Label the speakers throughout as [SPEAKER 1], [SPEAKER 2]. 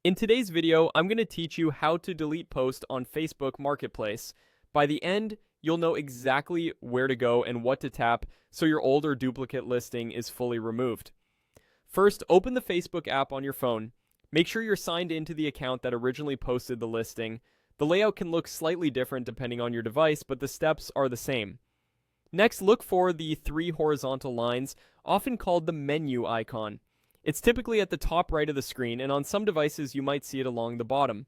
[SPEAKER 1] In today's video, I'm going to teach you how to delete posts on Facebook Marketplace. By the end, you'll know exactly where to go and what to tap so your old or duplicate listing is fully removed. First, open the Facebook app on your phone. Make sure you're signed into the account that originally posted the listing. The layout can look slightly different depending on your device, but the steps are the same. Next, look for the three horizontal lines, often called the menu icon. It's typically at the top right of the screen, and on some devices you might see it along the bottom.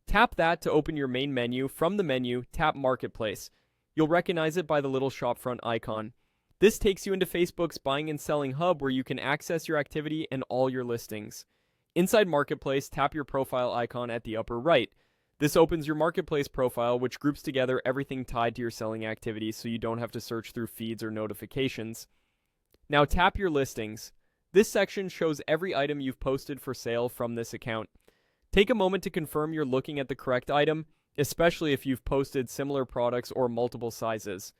[SPEAKER 1] Tap that to open your main menu. From the menu, tap Marketplace. You'll recognize it by the little shopfront icon. This takes you into Facebook's buying and selling hub where you can access your activity and all your listings. Inside Marketplace, tap your profile icon at the upper right. This opens your Marketplace profile, which groups together everything tied to your selling activity so you don't have to search through feeds or notifications. Now tap your listings. This section shows every item you've posted for sale from this account. Take a moment to confirm you're looking at the correct item, especially if you've posted similar products or multiple sizes.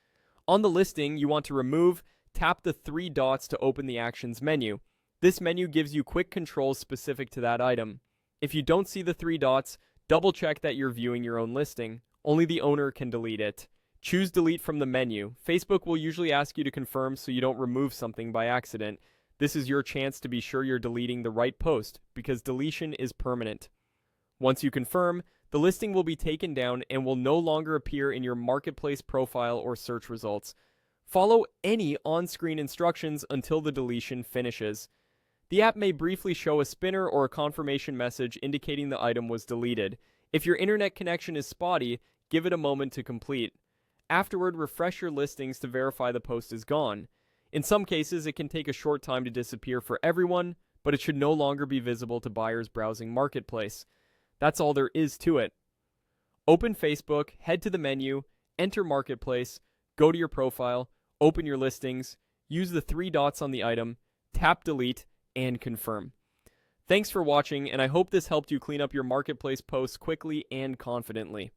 [SPEAKER 1] On the listing you want to remove, tap the three dots to open the Actions menu. This menu gives you quick controls specific to that item. If you don't see the three dots, double check that you're viewing your own listing. Only the owner can delete it. Choose Delete from the menu. Facebook will usually ask you to confirm so you don't remove something by accident. This is your chance to be sure you're deleting the right post, because deletion is permanent. Once you confirm, the listing will be taken down and will no longer appear in your Marketplace profile or search results. Follow any on-screen instructions until the deletion finishes. The app may briefly show a spinner or a confirmation message indicating the item was deleted. If your internet connection is spotty, give it a moment to complete. Afterward, refresh your listings to verify the post is gone. In some cases, it can take a short time to disappear for everyone, but it should no longer be visible to buyers browsing Marketplace. That's all there is to it. Open Facebook, head to the menu, enter Marketplace, go to your profile, open your listings, use the three dots on the item, tap Delete, and confirm. Thanks for watching, and I hope this helped you clean up your Marketplace posts quickly and confidently.